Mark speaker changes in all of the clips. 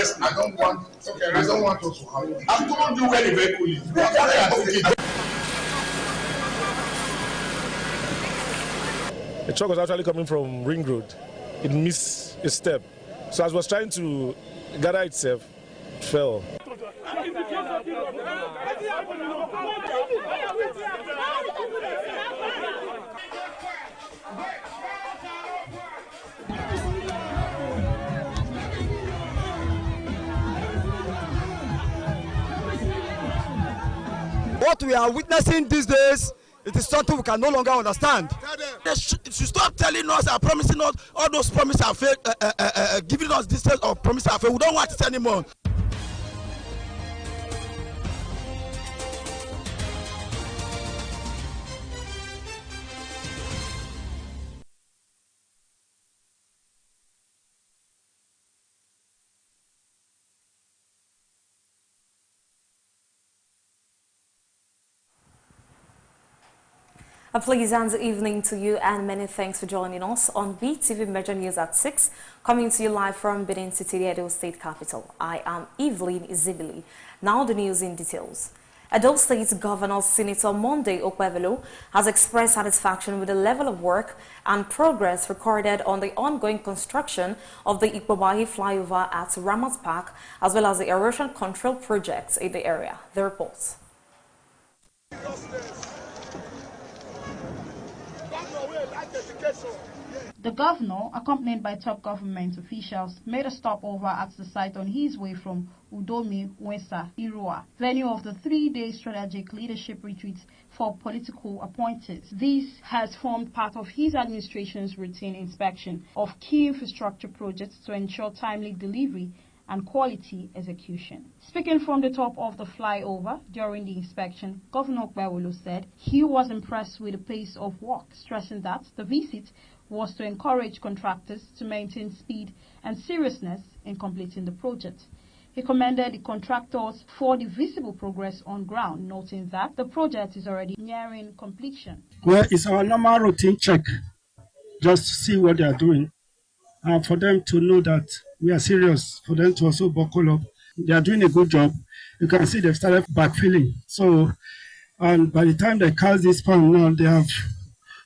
Speaker 1: arrest me. I don't want us to have it. I told you very, very coolly.
Speaker 2: The truck was actually coming from Ring Road. It missed a step. So as it was trying to gather itself, it fell.
Speaker 3: What we are witnessing these days, it is something we can no longer understand.
Speaker 4: They should stop telling us and promising us all those promises are fake, giving us this set of promises are fake. We don't want it anymore.
Speaker 5: A pleasant evening to you and many thanks for joining us on Beetv Major News at 6, coming to you live from Benin City, the Edo State capital. I am Evelyn Izibili. Now the news in details. Edo State Governor Senator Monday Okwevelo has expressed satisfaction with the level of work and progress recorded on the ongoing construction of the Ikpobahi flyover at Ramat Park, as well as the erosion control projects in the area. The reports.
Speaker 6: The governor, accompanied by top government officials, made a stopover at the site on his way from Udomi, Wesa, Irua, venue of the 3-day strategic leadership retreat for political appointees. This has formed part of his administration's routine inspection of key infrastructure projects to ensure timely delivery and quality execution. Speaking from the top of the flyover during the inspection, Governor Okwevelo said he was impressed with the pace of work, stressing that the visit was to encourage contractors to maintain speed and seriousness in completing the project. He commended the contractors for the visible progress on ground, noting that the project is already nearing completion.
Speaker 7: Well, it's our normal routine check, just to see what they are doing, and for them to know that we are serious, for them to also buckle up. They are doing a good job. You can see they've started backfilling. So, and by the time they cast this span now, they have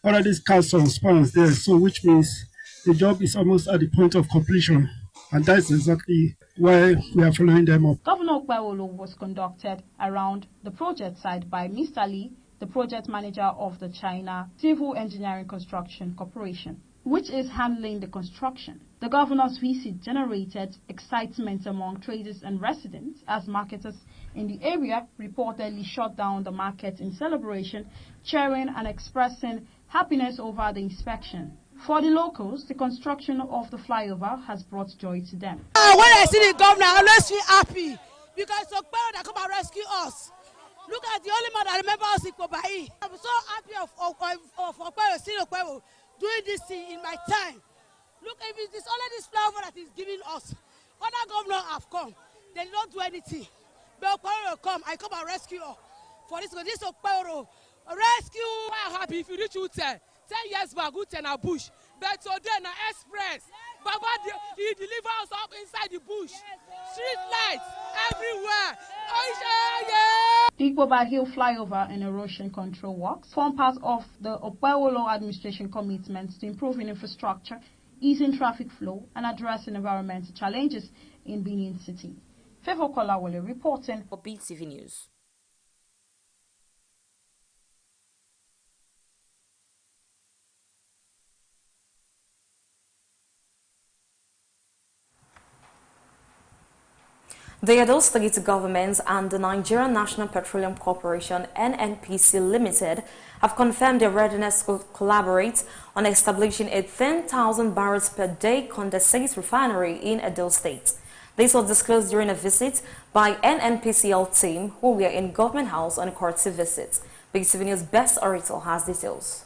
Speaker 7: already cast some spans there. So, which means the job is almost at the point of completion. And that's exactly why we are following them up.
Speaker 6: Governor Okwevelo was conducted around the project site by Mr. Lee, the project manager of the China Civil Engineering Construction Corporation, which is handling the construction. The governor's visit generated excitement among traders and residents as marketers in the area reportedly shut down the market in celebration, cheering and expressing happiness over the inspection. For the locals, the construction of the flyover has brought joy to them.
Speaker 8: When I see the governor, I always feel happy because it's Okpero that come and rescue us. Look at the only man that remembers us in Kobai. I'm so happy of Okpero, seeing Okpero doing this thing in my time. Look, if it is only this flyover that is giving us, other governors have come, they don't do anything. But Okpero will come, I come and rescue her. For this Okpero, rescue.
Speaker 9: I'm happy if you reach out 10 years back, good 10 a bush. But today, na express. Baba, he delivers us up inside the bush. Street lights everywhere.
Speaker 6: The Ikpobahi flyover and erosion control works form part of the Okwevelo administration commitments to improving infrastructure, easing traffic flow, and addressing environmental challenges in Benin City. Favour Kolawole reporting
Speaker 5: for Beetv News. The Edo State government and the Nigerian National Petroleum Corporation (NNPC) Limited have confirmed their readiness to collaborate on establishing a 10,000 barrels per day condensate refinery in Edo State. This was disclosed during a visit by NNPCL team who were in Government House on a courtesy visit. Beetv News' Best Orator has details.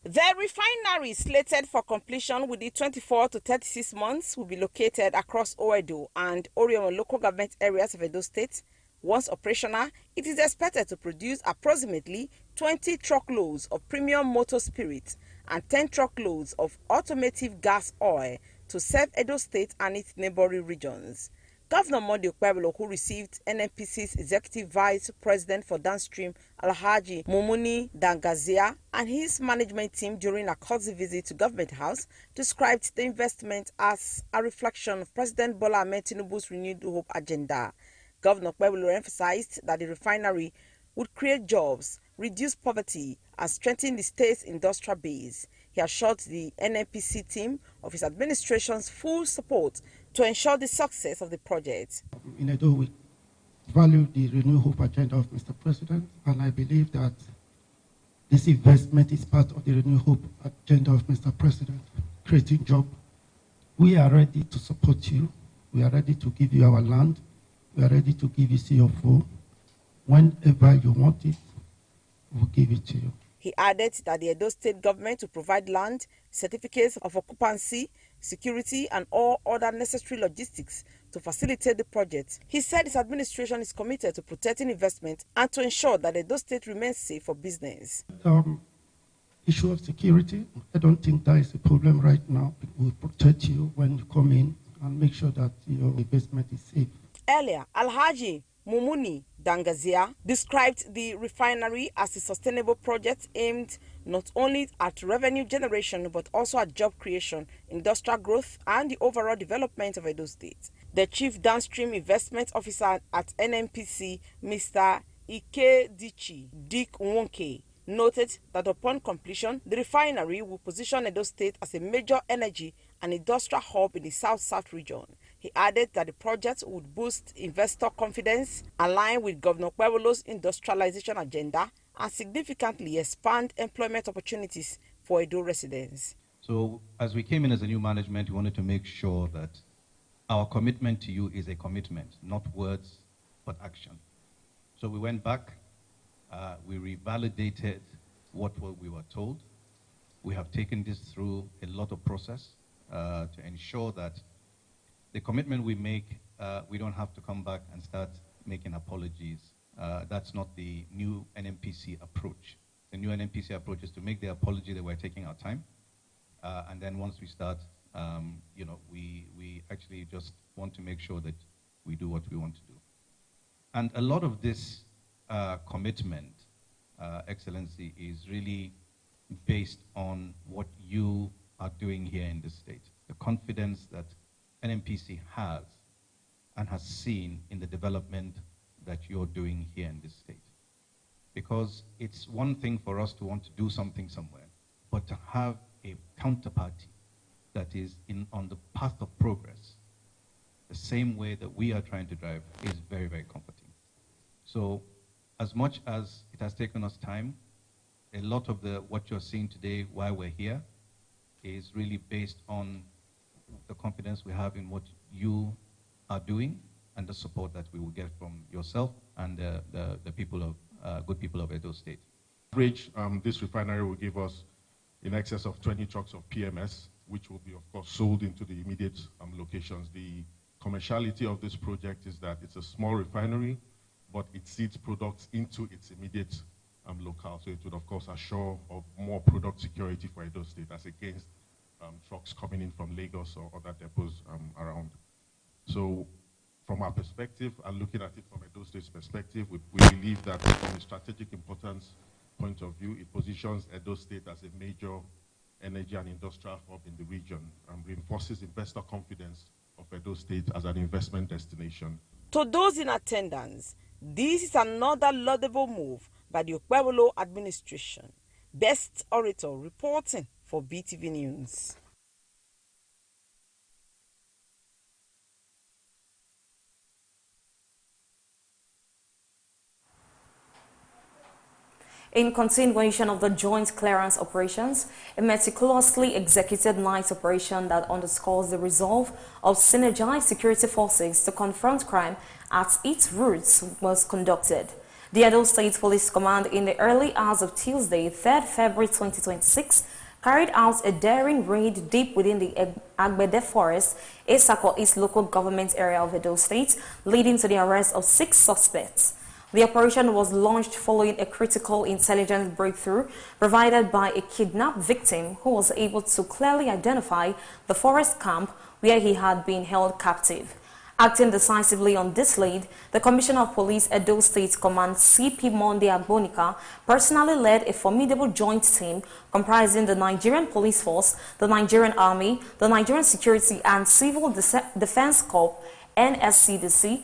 Speaker 10: The refinery, slated for completion within 24 to 36 months, will be located across Oedo and Orion local government areas of Edo State. Once operational, it is expected to produce approximately 20 truckloads of premium motor spirit and 10 truckloads of automotive gas oil to serve Edo State and its neighboring regions. Governor Monday Okpebholo, who received NNPC's Executive Vice President for Downstream, Alhaji Mumuni Dangazia, and his management team during a courtesy visit to Government House, described the investment as a reflection of President Bola Ahmed Tinubu's renewed hope agenda. Governor Okpebholo emphasized that the refinery would create jobs, reduce poverty, and strengthen the state's industrial base. He assured the NNPC team of his administration's full support to ensure the success of the project.
Speaker 11: In Edo, we value the Renew Hope agenda of Mr. President, and I believe that this investment is part of the Renew Hope agenda of Mr. President, creating jobs. We are ready to support you. We are ready to give you our land. We are ready to give you CFO. Whenever you want it, we'll give it to you.
Speaker 10: He added that the Edo State government will provide land, certificates of occupancy, security, and all other necessary logistics to facilitate the project. He said his administration is committed to protecting investment and to ensure that Edo State remains safe for business.
Speaker 11: Issue of security, I don't think that is a problem right now. We'll protect you when you come in and make sure that your investment is safe.
Speaker 10: Earlier, Alhaji Mumuni Dangazia described the refinery as a sustainable project aimed not only at revenue generation but also at job creation, industrial growth, and the overall development of Edo State. The Chief Downstream Investment Officer at NNPC, Mr. Ikedichi Dick Nwonke, noted that upon completion, the refinery will position Edo State as a major energy and industrial hub in the South-South region. He added that the project would boost investor confidence, align with Governor Okpebholo's industrialization agenda, and significantly expand employment opportunities for Edo residents.
Speaker 12: So, as we came in as a new management, we wanted to make sure that our commitment to you is a commitment, not words, but action. So we went back, we revalidated what we were told. We have taken this through a lot of process to ensure that the commitment we make, we don't have to come back and start making apologies. That's not the new NNPC approach. The new NNPC approach is to make the apology that we're taking our time. And then once we start, we actually just want to make sure that we do what we want to do. And a lot of this commitment, Excellency, is really based on what you are doing here in this state. The confidence that NNPC has and has seen in the development that you're doing here in this state. Because it's one thing for us to want to do something somewhere, but to have a counterparty that is on the path of progress, the same way that we are trying to drive, is very, very comforting. So as much as it has taken us time, a lot of what you're seeing today, why we're here, is really based on the confidence we have in what you are doing and the support that we will get from yourself and the people of good people of Edo State.
Speaker 13: Average, this refinery will give us in excess of 20 trucks of PMS, which will be, of course, sold into the immediate locations. The commerciality of this project is that it's a small refinery, but it seeds products into its immediate locale. So it would, of course, assure of more product security for Edo State as against trucks coming in from Lagos or other depots around. So from our perspective, and looking at it from Edo State's perspective, we believe that from a strategic importance point of view, it positions Edo State as a major energy and industrial hub in the region and reinforces investor confidence of Edo State as an investment destination.
Speaker 10: To those in attendance, this is another laudable move by the Okpebholo administration. Best Orator reporting for Beetv News.
Speaker 5: In continuation of the joint clearance operations, a meticulously executed night operation that underscores the resolve of synergized security forces to confront crime at its roots was conducted. The Edo State Police Command, in the early hours of Tuesday, 3rd February 2026, carried out a daring raid deep within the Agbede Forest, Esako East local government area of Edo State, leading to the arrest of 6 suspects. The operation was launched following a critical intelligence breakthrough provided by a kidnapped victim who was able to clearly identify the forest camp where he had been held captive. Acting decisively on this lead, the Commissioner of Police Edo State Command CP Monday Agbonika personally led a formidable joint team comprising the Nigerian Police Force, the Nigerian Army, the Nigerian Security and Civil Defense Corps, NSCDC,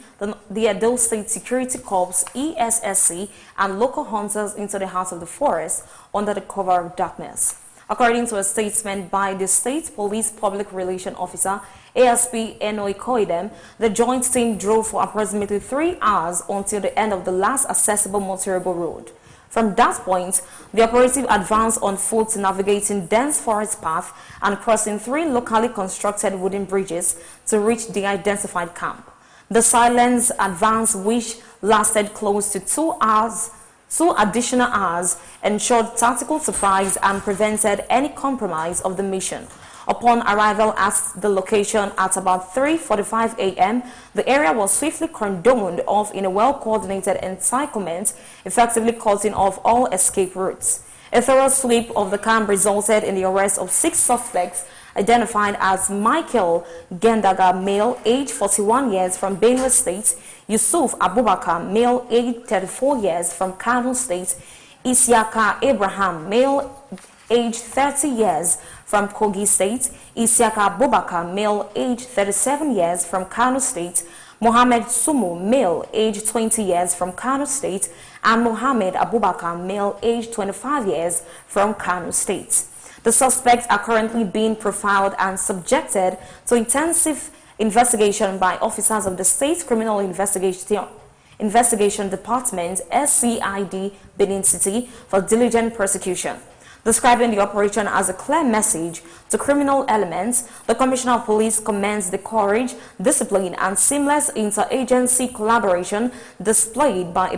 Speaker 5: the Edo State Security Corps, ESSC, and local hunters into the heart of the forest under the cover of darkness. According to a statement by the State Police Public Relations Officer, ASP Enoi Koidem, the joint team drove for approximately 3 hours until the end of the last accessible motorable road. From that point, the operative advanced on foot, navigating dense forest paths and crossing 3 locally constructed wooden bridges to reach the identified camp. The silent advance, which lasted close to 2 hours, 2 additional hours, ensured tactical surprise and prevented any compromise of the mission. Upon arrival at the location at about 3:45 a.m., the area was swiftly cordoned off in a well-coordinated encirclement, effectively cutting off all escape routes. A thorough sweep of the camp resulted in the arrest of 6 suspects identified as Michael Gendaga, male, age 41 years from Benue State, Yusuf Abubakar, male, age 34 years from Kano State, Isiaka Abraham, male, age 30 years from Kogi State, Isiaka Abubakar, male, age 37 years from Kano State, Mohammed Sumu, male, age 20 years from Kano State, and Mohammed Abubakar, male, age 25 years from Kano State. The suspects are currently being profiled and subjected to intensive investigation by officers of the State Criminal Investigation Department, SCID, Benin City, for diligent prosecution. Describing the operation as a clear message to criminal elements, the Commissioner of Police commends the courage, discipline, and seamless interagency collaboration displayed by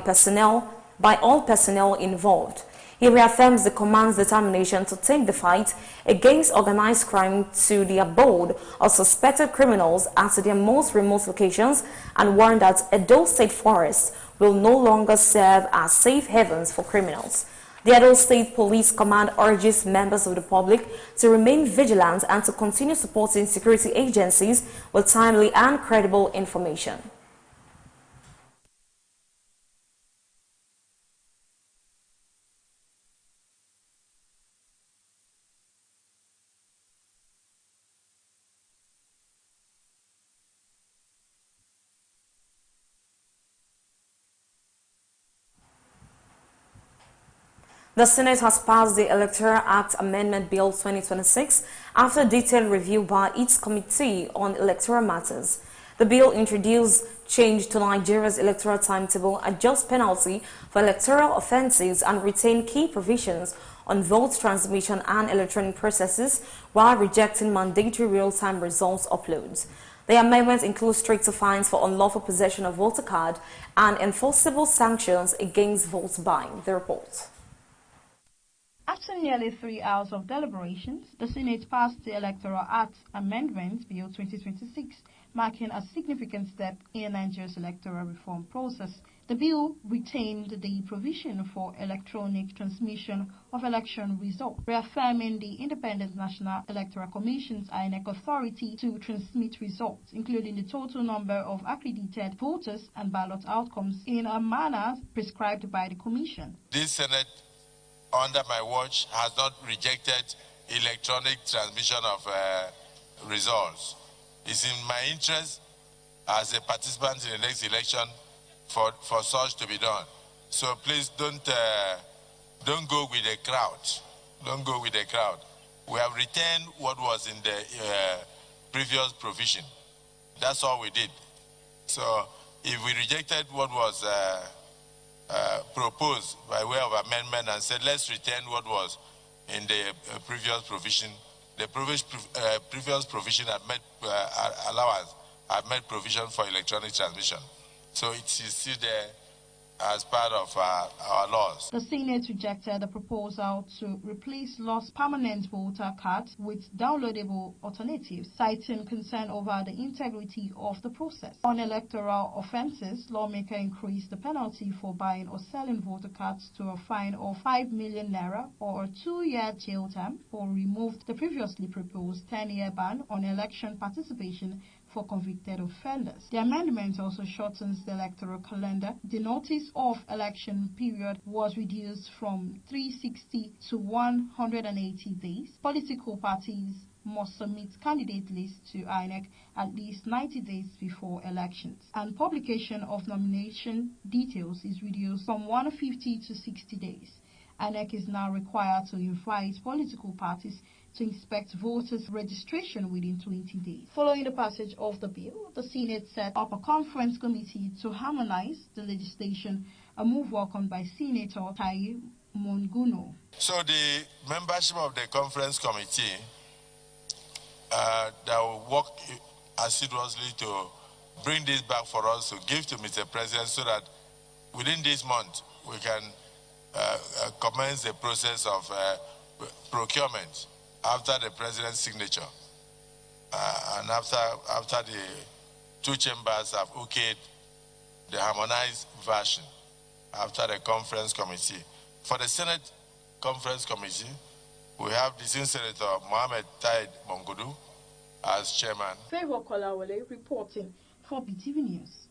Speaker 5: all personnel involved. He reaffirms the command's determination to take the fight against organized crime to the abode of suspected criminals at their most remote locations, and warned that Edo State forests will no longer serve as safe havens for criminals. The Edo State Police Command urges members of the public to remain vigilant and to continue supporting security agencies with timely and credible information. The Senate has passed the Electoral Act Amendment Bill 2026 after detailed review by its Committee on Electoral Matters. The bill introduced change to Nigeria's electoral timetable, adjust penalty for electoral offences, and retain key provisions on vote transmission and electronic processes while rejecting mandatory real-time results uploads. The amendment includes stricter fines for unlawful possession of voter card and enforceable sanctions against vote buying. The report.
Speaker 6: After nearly 3 hours of deliberations, the Senate passed the Electoral Act Amendment Bill 2026, marking a significant step in Nigeria's electoral reform process. The bill retained the provision for electronic transmission of election results, reaffirming the Independent National Electoral Commission's INEC authority to transmit results, including the total number of accredited voters and ballot outcomes, in a manner prescribed by the Commission.
Speaker 14: This Senate, under my watch, has not rejected electronic transmission of results. It's in my interest as a participant in the next election for such to be done. So please don't go with the crowd. Don't go with the crowd. We have retained what was in the previous provision. That's all we did. So if we rejected what was proposed by way of amendment and said, let's retain what was in the previous provision. The previous provision had made allowance, had made provision for electronic transmission. So it is still there as part of our laws.
Speaker 6: The Senate rejected the proposal to replace lost permanent voter cards with downloadable alternatives, citing concern over the integrity of the process. On electoral offences, lawmakers increased the penalty for buying or selling voter cards to a fine of 5 million naira or a 2-year jail term, or removed the previously proposed 10-year ban on election participation for convicted offenders. The amendment also shortens the electoral calendar. The notice of election period was reduced from 360 to 180 days. Political parties must submit candidate lists to INEC at least 90 days before elections. And publication of nomination details is reduced from 150 to 60 days. INEC is now required to invite political parties to inspect voters' registration within 20 days. Following the passage of the bill, the Senate set up a conference committee to harmonize the legislation, a move welcomed by Senator Tai Monguno.
Speaker 14: So the membership of the conference committee that will work assiduously to bring this back for us to give to Mr. President so that within this month we can commence the process of procurement after the president's signature and after the two chambers have okayed the harmonized version after the conference committee. For the Senate conference committee, we have the Senator Mohammed Taid Mongudu as chairman.
Speaker 6: Favor Kolawole reporting for Beetv News.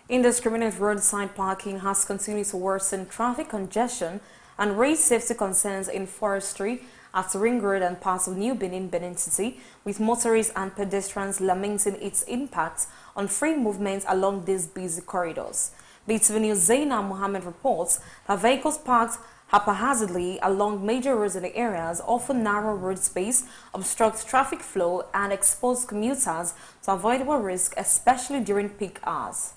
Speaker 5: Indiscriminate roadside parking has continued to worsen traffic congestion and raise safety concerns in forestry at Ring Road and parts of New Benin City, with motorists and pedestrians lamenting its impact on free movement along these busy corridors. Beetv News Zaina Mohammed reports that vehicles parked haphazardly along major roads in the areas often narrow road space, obstruct traffic flow, and expose commuters to avoidable risk, especially during peak hours.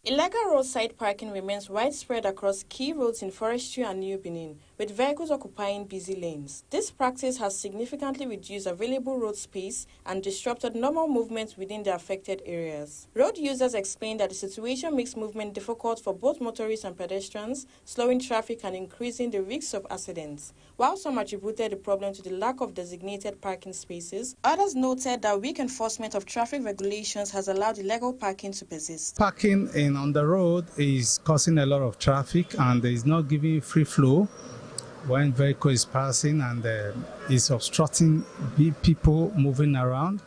Speaker 15: Illegal roadside parking remains widespread across key roads in Forestry and New Benin, with vehicles occupying busy lanes. This practice has significantly reduced available road space and disrupted normal movement within the affected areas. Road users explain that the situation makes movement difficult for both motorists and pedestrians, slowing traffic and increasing the risks of accidents. While some attributed the problem to the lack of designated parking spaces, others noted that weak enforcement of traffic regulations has allowed illegal parking to persist.
Speaker 16: Parking on the road is causing a lot of traffic and is not giving free flow when vehicle is passing, and is obstructing people moving around.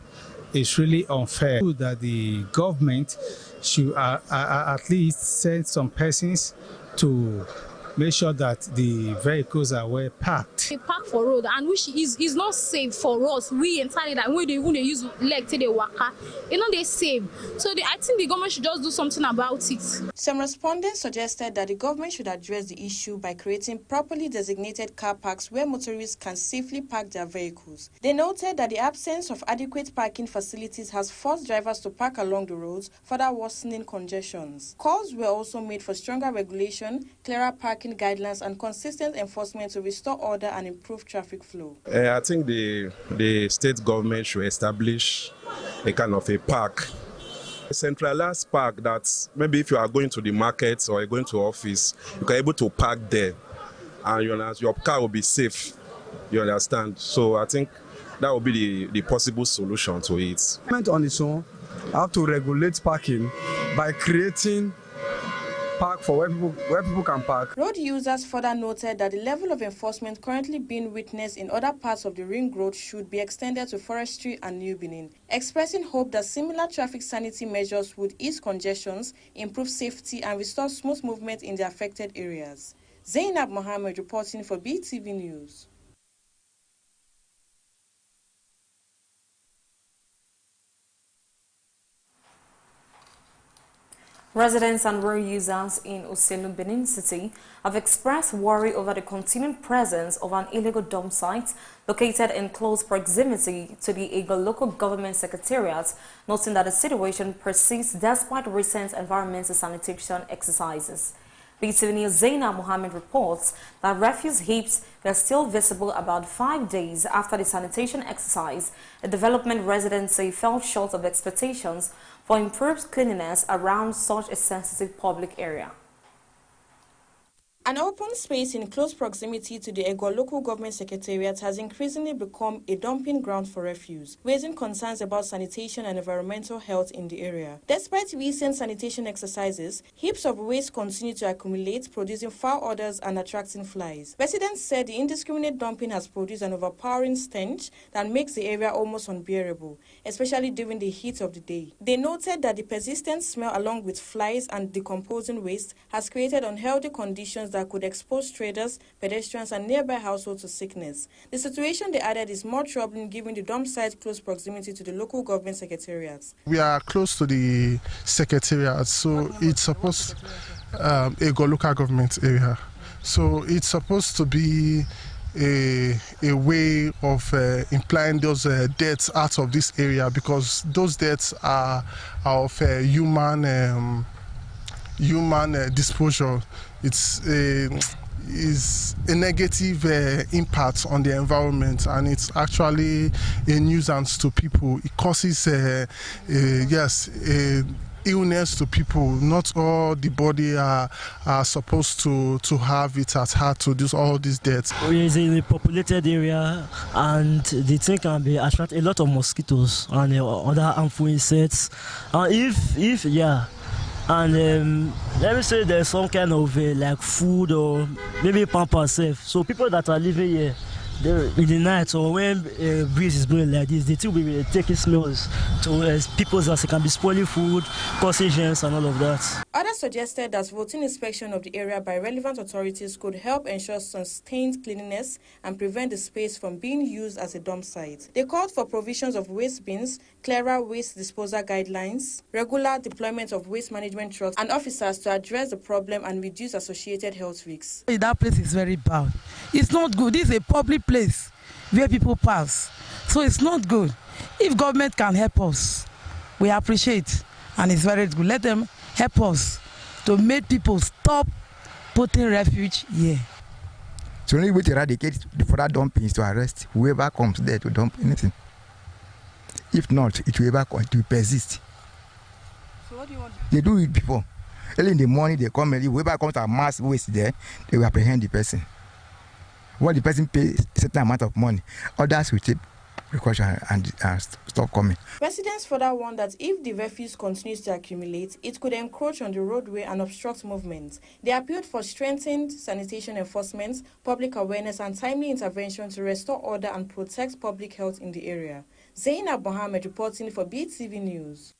Speaker 16: It's really unfair that the government should at least send some persons to make sure that the vehicles are well parked.
Speaker 17: They park for road, and which is not safe for us. We entirely that when they use leg till they waka, they safe. So I think the government should just do something about it.
Speaker 15: Some respondents suggested that the government should address the issue by creating properly designated car parks where motorists can safely park their vehicles. They noted that the absence of adequate parking facilities has forced drivers to park along the roads, further worsening congestions. Calls were also made for stronger regulation, clearer parking guidelines, and consistent enforcement to restore order and improve traffic flow.
Speaker 18: I think the state government should establish a kind of a park, a centralized park that maybe if you are going to the market or you're going to office, you can be able to park there, and your car will be safe. You understand? So I think that will be the possible solution to it.
Speaker 3: Government on its own have to regulate parking by creating park for where people can park.
Speaker 15: Road users further noted that the level of enforcement currently being witnessed in other parts of the Ring Road should be extended to Forestry and New Benin, expressing hope that similar traffic sanity measures would ease congestions, improve safety, and restore smooth movement in the affected areas. Zainab Mohammed reporting for Beetv News.
Speaker 5: Residents and road users in Oselu, Benin City have expressed worry over the continued presence of an illegal dump site located in close proximity to the Eagle Local Government Secretariat, noting that the situation persists despite recent environmental sanitation exercises. Beetv News Zaina Mohammed reports that refuse heaps were still visible about 5 days after the sanitation exercise. The development residents say fell short of expectations for improved cleanliness around such a sensitive public area.
Speaker 15: An open space in close proximity to the Ego local government secretariat has increasingly become a dumping ground for refuse, raising concerns about sanitation and environmental health in the area. Despite recent sanitation exercises, heaps of waste continue to accumulate, producing foul odors and attracting flies. Residents said the indiscriminate dumping has produced an overpowering stench that makes the area almost unbearable, especially during the heat of the day. They noted that the persistent smell along with flies and decomposing waste has created unhealthy conditions that could expose traders, pedestrians, and nearby households to sickness. The situation, they added, is more troubling given the dump site close proximity to the local government secretariats.
Speaker 1: We are close to the secretariat, so it's supposed a local government area. So it's supposed to be a way of implying those deaths out of this area, because those deaths are of human disposal. Is a negative impact on the environment, and it's actually a nuisance to people. It causes illness to people. Not all the body are supposed to have it at heart to do all these deaths.
Speaker 19: It's in a populated area, and the thing can be attract a lot of mosquitoes and other harmful insects. And let me say there's some kind of like food or maybe pamper safe. So people that are living here, in the night or when breeze is blowing like this, they still be taking smells to people that can be spoiling food, causing germs and all of that.
Speaker 15: Others suggested that routine inspection of the area by relevant authorities could help ensure sustained cleanliness and prevent the space from being used as a dump site. They called for provisions of waste bins, clearer waste disposal guidelines, regular deployment of waste management trucks and officers to address the problem and reduce associated health risks.
Speaker 20: That place is very bad. It's not good. This is a public place where people pass, so it's not good. If government can help us, we appreciate, and it's very good. Let them help us to make people stop putting refuge here.
Speaker 21: So the only way to eradicate the further dumping is to arrest whoever comes there to dump anything. If not, it will persist.
Speaker 15: So what do you want?
Speaker 21: They do it before. Early in the morning they come, whoever comes to mass waste there, they will apprehend the person. When the person pays a certain amount of money, others will take precaution and stop coming.
Speaker 15: Residents further warned that if the refuse continues to accumulate, it could encroach on the roadway and obstruct movement. They appealed for strengthened sanitation enforcement, public awareness and timely intervention to restore order and protect public health in the area. Zainab Mohammed reporting for Beetv News.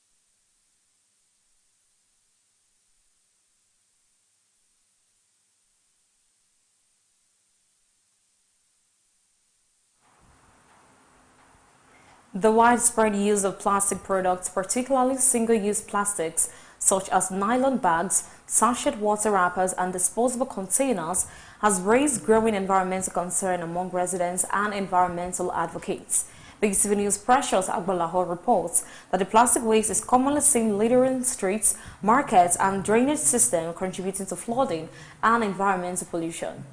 Speaker 5: The widespread use of plastic products, particularly single-use plastics, such as nylon bags, sachet water wrappers and disposable containers, has raised growing environmental concern among residents and environmental advocates. Beetv News' Precious Agbalaho reports that the plastic waste is commonly seen littering streets, markets and drainage systems, contributing to flooding and environmental pollution.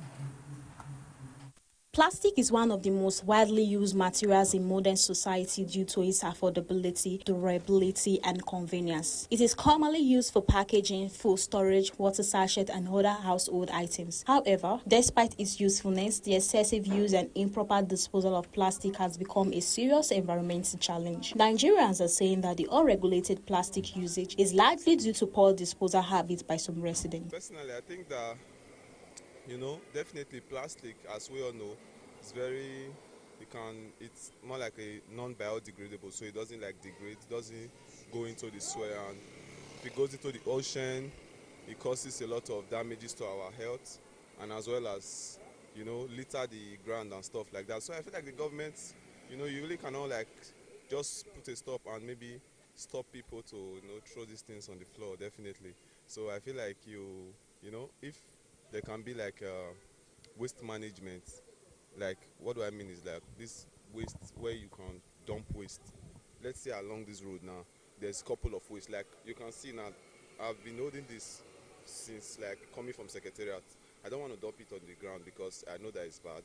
Speaker 22: Plastic is one of the most widely used materials in modern society due to its affordability, durability, and convenience. It is commonly used for packaging, food storage, water sachet, and other household items. However, despite its usefulness, the excessive use and improper disposal of plastic has become a serious environmental challenge. Nigerians are saying that the unregulated plastic usage is likely due to poor disposal habits by some residents.
Speaker 23: Personally, I think that definitely plastic, as we all know, is it's more like a non-biodegradable, so it doesn't degrade, it doesn't go into the soil, and if it goes into the ocean, it causes a lot of damages to our health, and as well as, litter the ground and stuff like that. So I feel like the government, you really cannot just put a stop and maybe stop people to, throw these things on the floor, definitely. So I feel like if there can be waste management, what do I mean is this waste where you can dump waste. Let's say along this road now, there's a couple of waste. You can see now, I've been holding this since coming from Secretariat. I don't want to dump it on the ground because I know that it's bad.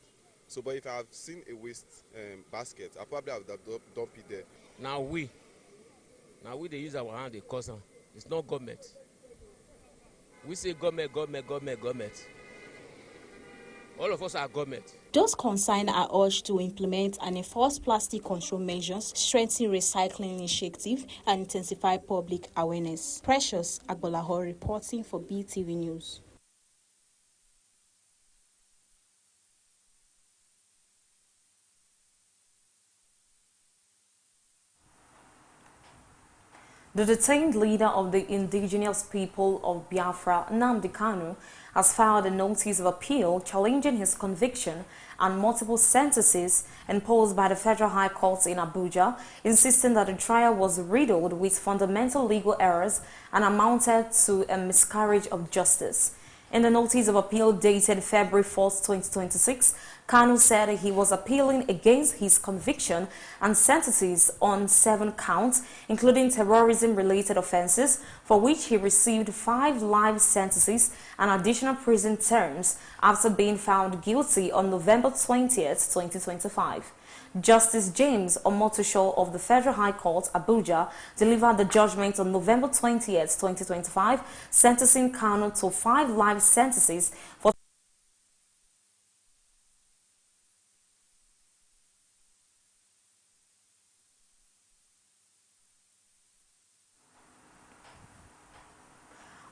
Speaker 23: So, but if I've seen a waste basket, I probably have dump it there.
Speaker 24: Now we they use our hand, they cause them. It's not government. We say government. All of us are government.
Speaker 22: Those concerned are urged to implement and enforce plastic control measures, strengthen recycling initiative, and intensify public awareness. Precious Agbolaho reporting for BTV News.
Speaker 5: The detained leader of the indigenous people of Biafra, Nnamdi Kanu, has filed a notice of appeal challenging his conviction and multiple sentences imposed by the Federal High Court in Abuja, insisting that the trial was riddled with fundamental legal errors and amounted to a miscarriage of justice. In the notice of appeal dated February 4, 2026, Kanu said he was appealing against his conviction and sentences on 7 counts, including terrorism-related offenses, for which he received 5 life sentences and additional prison terms after being found guilty on November 20, 2025. Justice James Omotosho of the Federal High Court, Abuja, delivered the judgment on November 20, 2025, sentencing Kanu to 5 life sentences for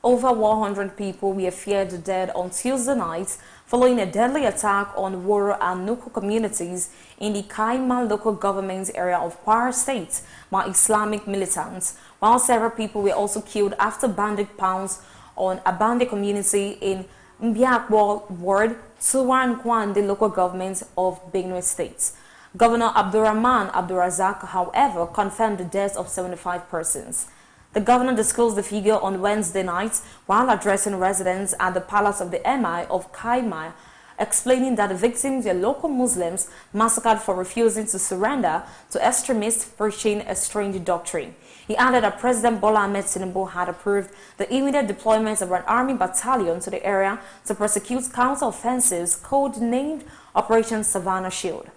Speaker 5: over 100 people were feared dead on Tuesday night following a deadly attack on Woro and Nuku communities in the Kaima local government area of Kwara State by Islamic militants, while several people were also killed after bandit pounds on a bandit community in Mbiakwa Ward, Tuwan the local government of Benue State. Governor Abdurrahman Abdurazak, however, confirmed the deaths of 75 persons. The governor disclosed the figure on Wednesday night while addressing residents at the palace of the Emir of Kaima, explaining that the victims were local Muslims massacred for refusing to surrender to extremists preaching a strange doctrine. He added that President Bola Ahmed Tinubu had approved the immediate deployment of an army battalion to the area to prosecute counter-offensives codenamed Operation Savannah Shield.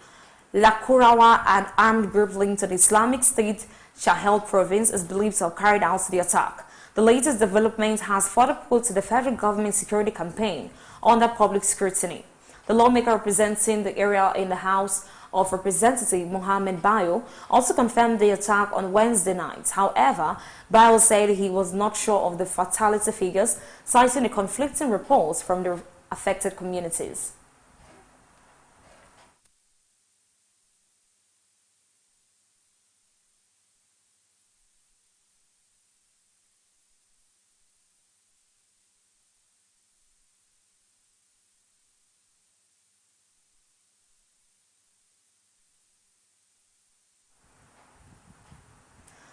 Speaker 5: Lakurawa, an armed group linked to the Islamic State Sahel province, is believed to have carried out the attack. The latest development has further put the federal government security campaign under public scrutiny. The lawmaker representing the area in the House of Representatives, Mohammed Bayo, also confirmed the attack on Wednesday night. However, Bayo said he was not sure of the fatality figures, citing the conflicting reports from the affected communities.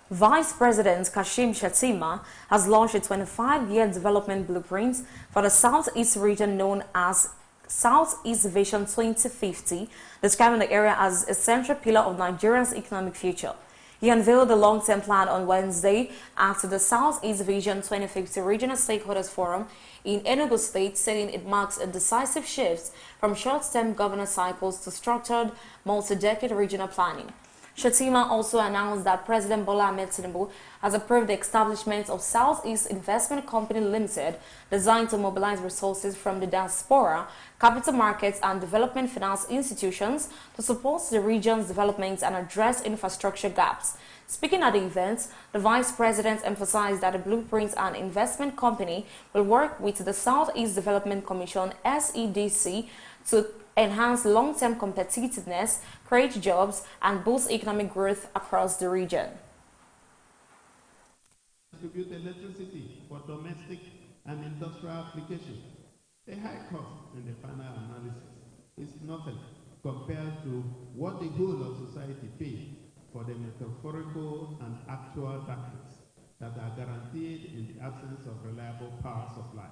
Speaker 5: Vice President Kashim Shettima has launched a 25-year development blueprint for the Southeast region known as Southeast Vision 2050, describing the area as a central pillar of Nigeria's economic future. He unveiled the long-term plan on Wednesday after the Southeast Vision 2050 Regional Stakeholders Forum in Enugu State, saying it marks a decisive shift from short-term governance cycles to structured, multi-decade regional planning. Shettima also announced that President Bola Ahmed Tinubu has approved the establishment of Southeast Investment Company Limited, designed to mobilize resources from the diaspora, capital markets and development finance institutions to support the region's development and address infrastructure gaps. Speaking at the event, the Vice President emphasized that the Blueprint and Investment Company will work with the Southeast Development Commission (SEDC) to enhance long-term competitiveness, create jobs, and boost economic growth across the region.
Speaker 2: Distribute electricity for domestic and industrial applications. The high cost in the final analysis is nothing compared to what the whole of society pays for the metaphorical and actual benefits that are guaranteed in the absence of reliable power supply.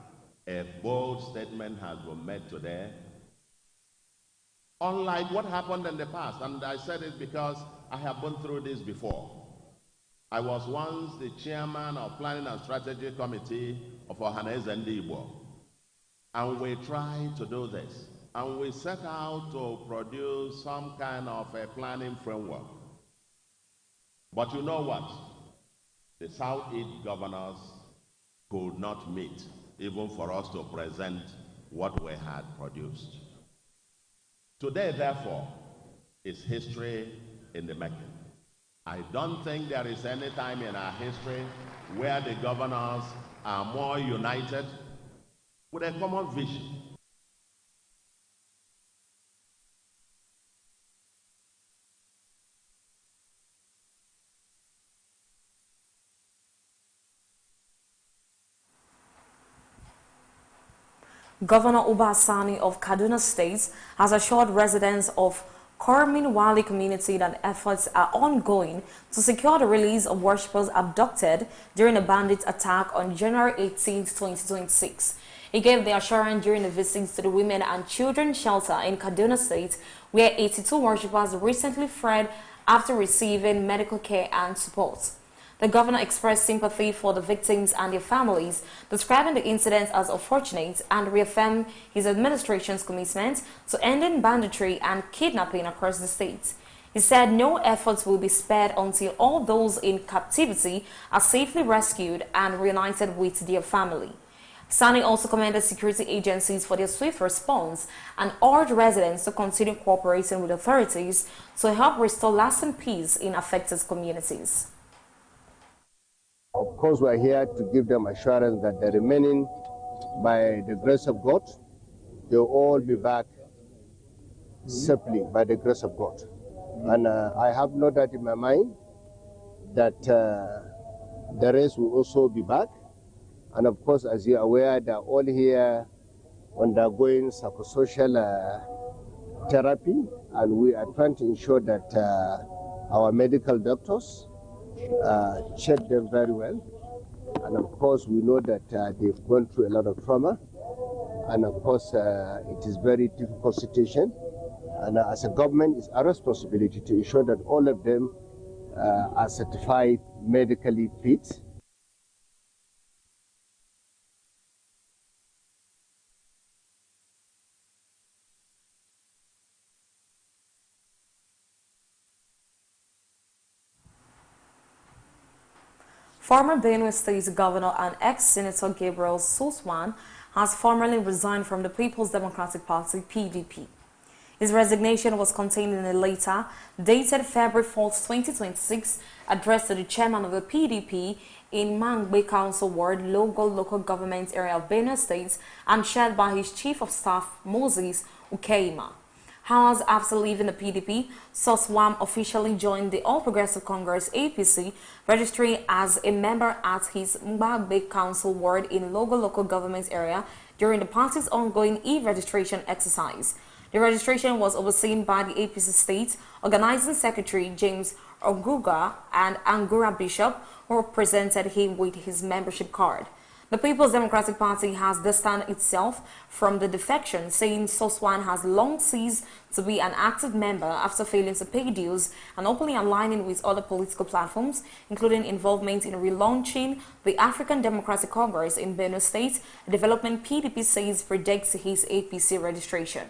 Speaker 4: A bold statement has been made today, unlike what happened in the past, and I said it because I have been through this before. I was once the chairman of Planning and Strategy Committee of Ohaneze Ndigbo, and we tried to do this, and we set out to produce some kind of a planning framework. But you know what? The Southeast governors could not meet, even for us to present what we had produced. Today, therefore, is history in the making. I don't think there is any time in our history where the governors are more united with a common vision.
Speaker 5: Governor Uba Sani of Kaduna State has assured residents of Kormin Wali community that efforts are ongoing to secure the release of worshippers abducted during a bandit attack on January 18, 2026. He gave the assurance during a visit to the Women and Children Shelter in Kaduna State, where 82 worshippers recently fled after receiving medical care and support. The governor expressed sympathy for the victims and their families, describing the incident as unfortunate and reaffirmed his administration's commitment to ending banditry and kidnapping across the state. He said no efforts will be spared until all those in captivity are safely rescued and reunited with their family. Sani also commended security agencies for their swift response and urged residents to continue cooperating with authorities to help restore lasting peace in affected communities.
Speaker 7: Of course, we're here to give them assurance that the remaining, by the grace of God, they'll all be back safely by the grace of God. And I have no doubt in my mind that the rest will also be back. And of course, as you're aware, they're all here undergoing psychosocial therapy, and we are trying to ensure that our medical doctors check them very well. And of course, we know that they've gone through a lot of trauma. And of course, it is a very difficult situation. And as a government, it's our responsibility to ensure that all of them are certified medically fit.
Speaker 5: Former Benue State Governor and ex-Senator Gabriel Soswan has formally resigned from the People's Democratic Party, PDP. His resignation was contained in a letter dated February 4, 2026, addressed to the chairman of the PDP in Mangbe Council Ward, local government area of Benue State, and shared by his Chief of Staff, Moses Ukeima. Hours after leaving the PDP, Soswam officially joined the All Progressive Congress APC, registering as a member at his Mgbagbe Council Ward in local government area during the party's ongoing e-registration exercise. The registration was overseen by the APC State Organizing Secretary James Oguga and Angura Bishop, who presented him with his membership card. The People's Democratic Party has distanced itself from the defection, saying Soswan has long ceased to be an active member after failing to pay dues and openly aligning with other political platforms, including involvement in relaunching the African Democratic Congress in Benue State, a development PDP says predicts his APC registration.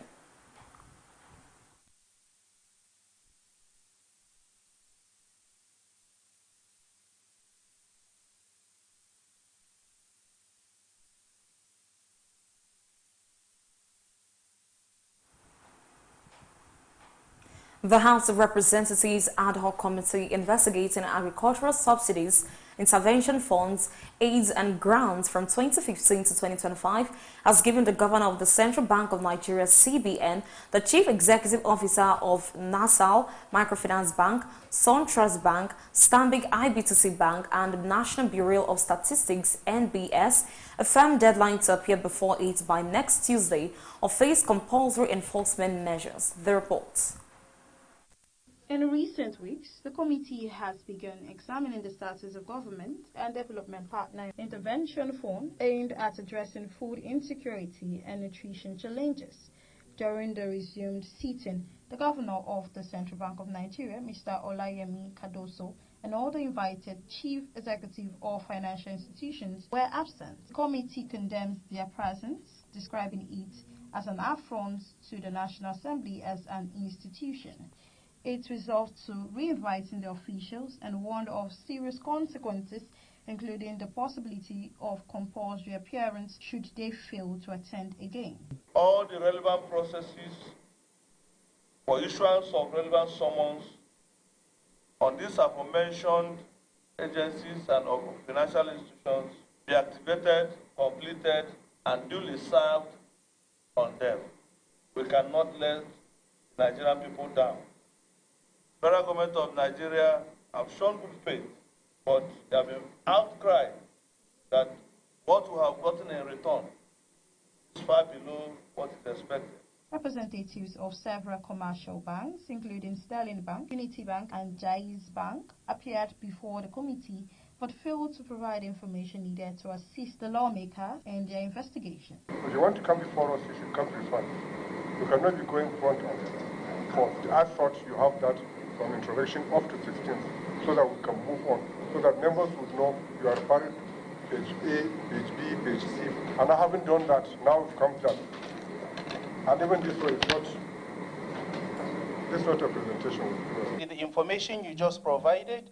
Speaker 5: The House of Representatives Ad Hoc Committee investigating agricultural subsidies, intervention funds, aids and grants from 2015 to 2025 has given the governor of the Central Bank of Nigeria, CBN, the chief executive officer of Nassau Microfinance Bank, SunTrust Bank, Stanbic IBTC Bank, and the National Bureau of Statistics, NBS, a firm deadline to appear before it by next Tuesday or face compulsory enforcement measures. The reports.
Speaker 6: In recent weeks, the committee has begun examining the status of government and development partner intervention fund aimed at addressing food insecurity and nutrition challenges. During the resumed sitting, the governor of the Central Bank of Nigeria, Mr. Olayemi Kadoso, and all the invited chief executive of financial institutions were absent. The committee condemns their presence, describing it as an affront to the National Assembly as an institution. It resolved to re-inviting the officials and warned of serious consequences, including the possibility of compulsory appearance should they fail to attend again.
Speaker 8: All the relevant processes for issuance of relevant summons on these aforementioned agencies and financial institutions be activated, completed, and duly served on them. We cannot let Nigerian people down. The federal government of Nigeria have shown good faith, but there have been outcry that what we have gotten in return is far below what is expected.
Speaker 6: Representatives of several commercial banks, including Sterling Bank, Unity Bank, and Jaiz Bank, appeared before the committee but failed to provide information needed to assist the lawmakers in their investigation.
Speaker 9: If you want to come before us, you should come to the front. You cannot be going front and forth. I thought you have that from introduction up to 16th so that we can move on, so that members would know you are referring to page A, page B, page C. And I haven't done that. Now we've come to that. And even this way, this sort of presentation.
Speaker 11: The information you just provided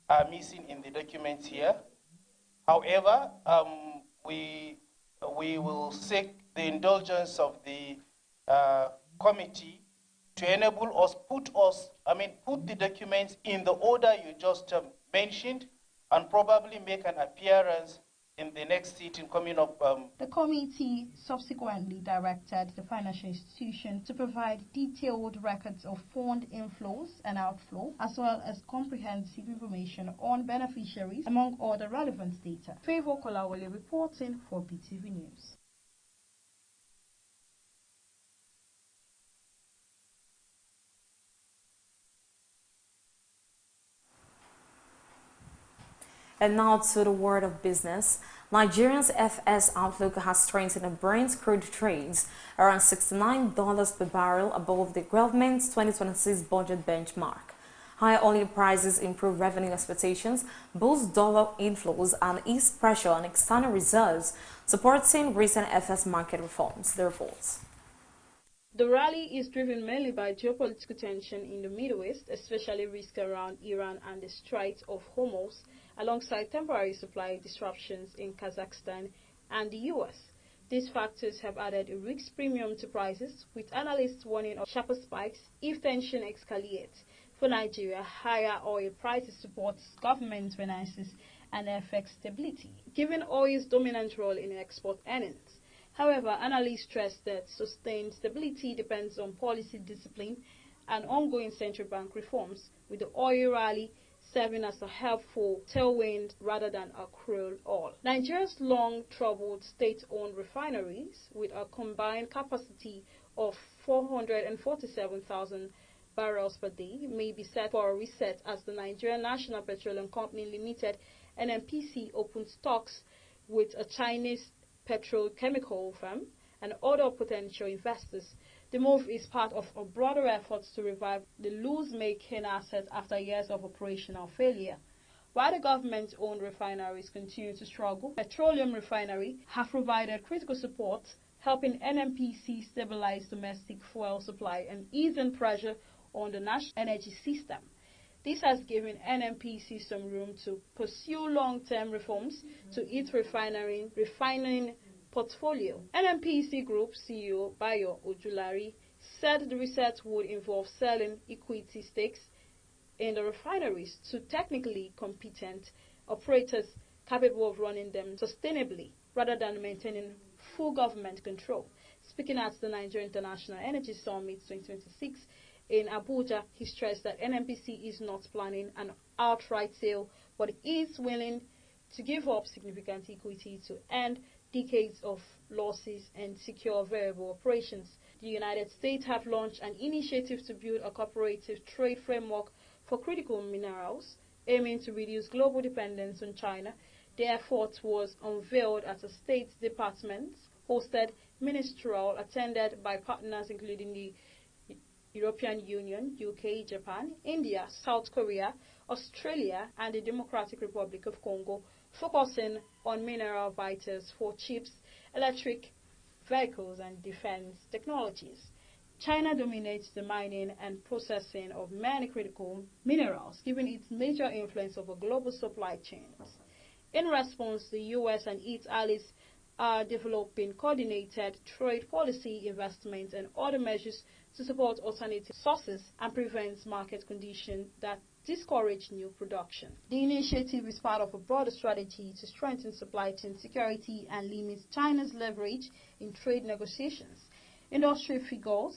Speaker 11: are missing in the documents here. However, we will seek the indulgence of the committee to enable us, put the documents in the order you just mentioned, and probably make an appearance in the next sitting coming up.
Speaker 6: The committee subsequently directed the financial institution to provide detailed records of fund inflows and outflow, as well as comprehensive information on beneficiaries, among other relevant data. Favor Kolawole reporting for Beetv News.
Speaker 5: And now to the world of business. Nigeria's FS outlook has strengthened the Brent crude trades around $69 per barrel above the government's 2026 budget benchmark. Higher oil prices improve revenue expectations, boost dollar inflows, and ease pressure on external reserves, supporting recent FS market reforms. The reports.
Speaker 6: The rally is driven mainly by geopolitical tension in the Middle East, especially risk around Iran and the Strait of Hormuz, alongside temporary supply disruptions in Kazakhstan and the U.S. These factors have added a risk premium to prices, with analysts warning of sharper spikes if tension escalates. For Nigeria, higher oil prices support government finances and FX stability, given oil's dominant role in export earnings. However, analysts stress that sustained stability depends on policy discipline and ongoing central bank reforms, with the oil rally serving as a helpful tailwind rather than a cruel oil. Nigeria's long-troubled state-owned refineries, with a combined capacity of 447,000 barrels per day, may be set for a reset as the Nigerian National Petroleum Company Limited (NNPC) opens talks with a Chinese petrochemical firm and other potential investors. The move is part of a broader effort to revive the loss-making asset after years of operational failure. While the government-owned refineries continue to struggle, Petroleum Refinery have provided critical support, helping NNPC stabilize domestic fuel supply and easing pressure on the national energy system. This has given NNPC some room to pursue long-term reforms to its refining portfolio. NNPC Group CEO Bayo Ojulari said the reset would involve selling equity stakes in the refineries to technically competent operators capable of running them sustainably rather than maintaining full government control. Speaking at the Nigeria International Energy Summit 2026 in Abuja, he stressed that NNPC is not planning an outright sale, but is willing to give up significant equity to end decades of losses and secure variable operations. The United States have launched an initiative to build a cooperative trade framework for critical minerals, aiming to reduce global dependence on China. The effort was unveiled at a State Department-hosted ministerial attended by partners including the European Union, UK, Japan, India, South Korea, Australia, and the Democratic Republic of Congo, focusing on mineral vitals for chips, electric vehicles, and defense technologies. China dominates the mining and processing of many critical minerals, given its major influence over global supply chains. In response, the U.S. and its allies are developing coordinated trade policy, investments, and other measures to support alternative sources and prevent market conditions that discourage new production. The initiative is part of a broader strategy to strengthen supply chain security and limit China's leverage in trade negotiations. Industry figures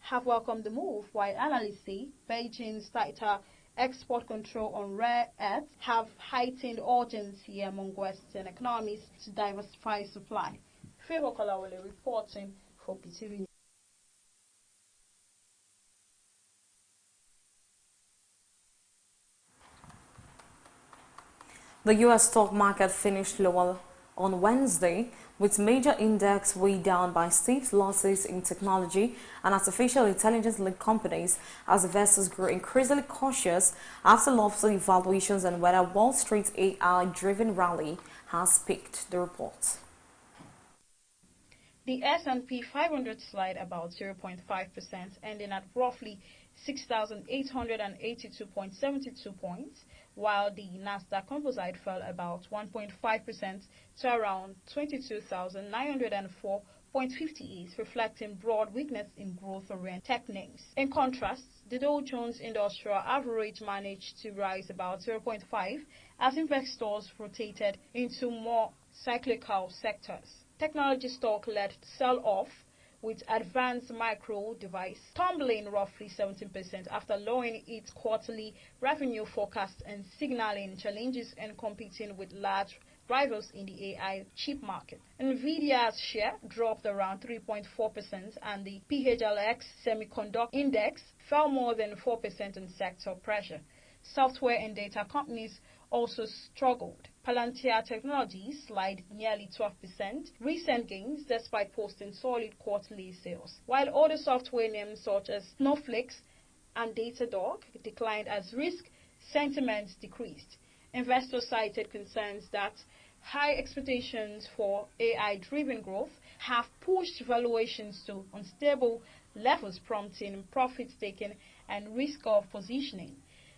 Speaker 6: have welcomed the move, while analysts say Beijing's tighter export control on rare earths have heightened urgency among Western economies to diversify supply. Favor Kolawole reporting for Beetv.
Speaker 5: The U.S. stock market finished lower on Wednesday, with major index weighed down by steep losses in technology and artificial intelligence-linked companies as investors grew increasingly cautious after lofty valuations and whether Wall Street's AI-driven rally has peaked, the report.
Speaker 6: The S&P 500 slid about 0.5%, ending at roughly 6,882.72 points, while the Nasdaq Composite fell about 1.5% to around 22,904.58, reflecting broad weakness in growth-oriented tech names. In contrast, the Dow Jones Industrial Average managed to rise about 0.5% as investors rotated into more cyclical sectors. Technology stock led sell-off, with Advanced Micro Device tumbling roughly 17% after lowering its quarterly revenue forecast and signaling challenges in competing with large rivals in the AI chip market. Nvidia's share dropped around 3.4%, and the PHLX Semiconductor Index fell more than 4% on sector pressure. Software and data companies also struggled. Palantir Technologies slid nearly 12%, recent gains despite posting solid quarterly sales, while other software names such as Snowflake and Datadog declined as risk sentiment decreased. Investors cited concerns that high expectations for AI-driven growth have pushed valuations to unstable levels, prompting profit-taking and risk-off positioning.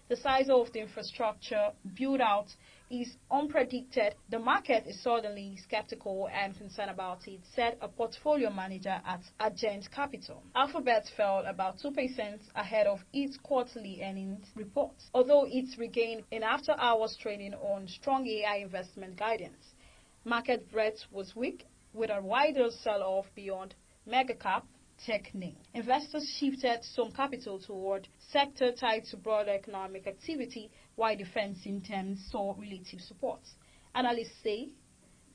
Speaker 6: The size of the infrastructure build-out is unpredicted. The market is suddenly skeptical and concerned about it, said a portfolio manager at Agent Capital. Alphabet fell about 2% ahead of its quarterly earnings report, although it regained in after-hours trading on strong AI investment guidance. Market breadth was weak, with a wider sell-off beyond mega-cap tech name. Investors shifted some capital toward sector tied to broader economic activity, while defensive terms saw relative support. Analysts say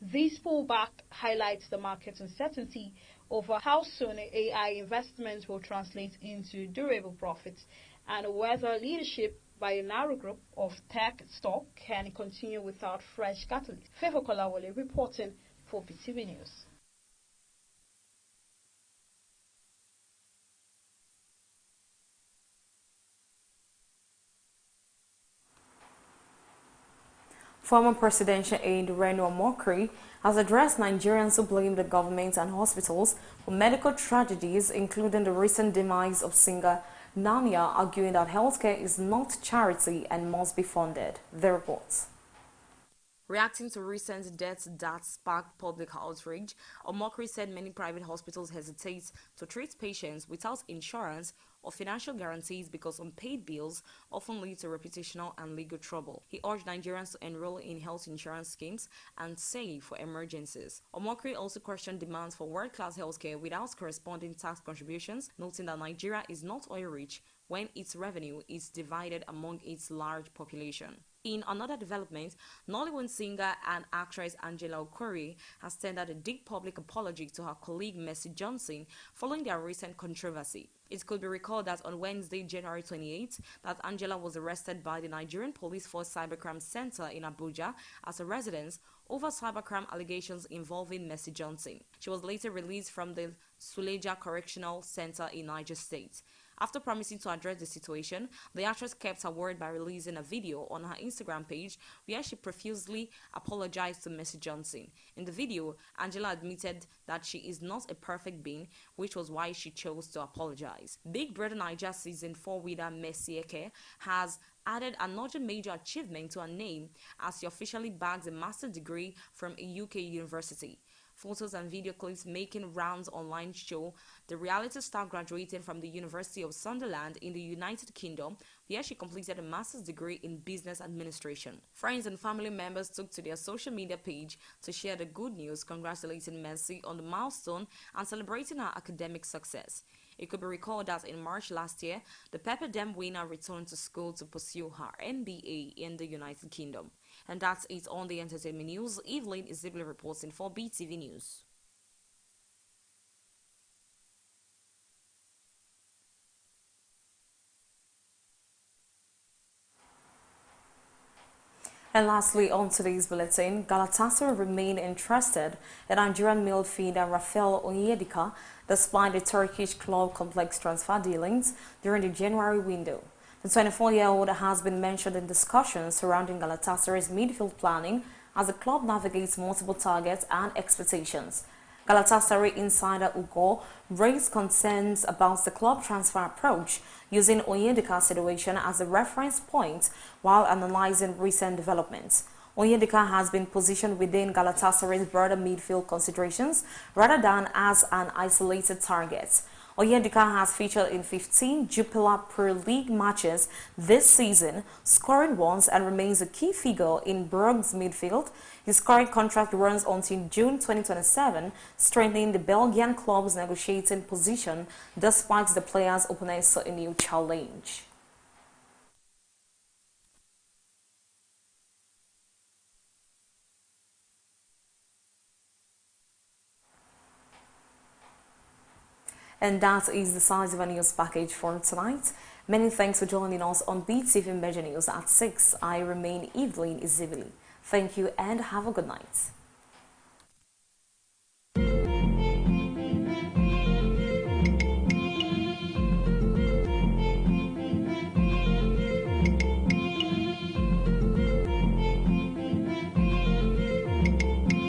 Speaker 6: this pullback highlights the market's uncertainty over how soon AI investments will translate into durable profits and whether leadership by a narrow group of tech stock can continue without fresh catalysts. Favor Kolawole reporting for Beetv News.
Speaker 5: Former presidential aide Reno Omokri has addressed Nigerians who blame the government and hospitals for medical tragedies, including the recent demise of singer Namia, arguing that healthcare is not charity and must be funded. The report. Reacting to recent deaths that sparked public outrage, Omokri said many private hospitals hesitate to treat patients without insurance or financial guarantees because unpaid bills often lead to reputational and legal trouble. He urged Nigerians to enroll in health insurance schemes and save for emergencies. Omokri also questioned demands for world-class healthcare without corresponding tax contributions, noting that Nigeria is not oil-rich when its revenue is divided among its large population. In another development, Nollywood singer and actress Angela Okori has tendered a deep public apology to her colleague Mercy Johnson following their recent controversy. It could be recalled that on Wednesday, January 28, that Angela was arrested by the Nigerian Police Force Cybercrime Center in Abuja as a residence over cybercrime allegations involving Mercy Johnson. She was later released from the Suleja Correctional Center in Niger State. After promising to address the situation, the actress kept her word by releasing a video on her Instagram page where she profusely apologized to Mercy Johnson. In the video, Angela admitted that she is not a perfect being, which was why she chose to apologize. Big Brother Naija Season 4 winner Mercy Eke has added another major achievement to her name as she officially bags a master's degree from a UK university. Photos and video clips making rounds online show the reality star graduating from the University of Sunderland in the United Kingdom, where she completed a master's degree in business administration. Friends and family members took to their social media page to share the good news, congratulating Mercy on the milestone and celebrating her academic success. It could be recalled that in March last year, the Pepperdam winner returned to school to pursue her MBA in the United Kingdom. And that's it on the entertainment news. Evelyn is reporting for BTV News. And lastly, on today's bulletin, Galatasaray remain interested in Nigerian midfielder Rafael Onyedika despite the Turkish club complex transfer dealings during the January window. The 24-year-old has been mentioned in discussions surrounding Galatasaray's midfield planning as the club navigates multiple targets and expectations. Galatasaray insider Ugo raised concerns about the club transfer approach, using Onyedika's situation as a reference point while analyzing recent developments. Onyedika has been positioned within Galatasaray's broader midfield considerations rather than as an isolated target. Onyedika has featured in 15 Jupiler Pro League matches this season, scoring once, and remains a key figure in Brugge's midfield. His current contract runs until June 2027, strengthening the Belgian club's negotiating position despite the player's openness to a new challenge. And that is the size of our news package for tonight. Many thanks for joining us on BTV Major News at 6. I remain Evelyn Izibili. Thank you and have a good night.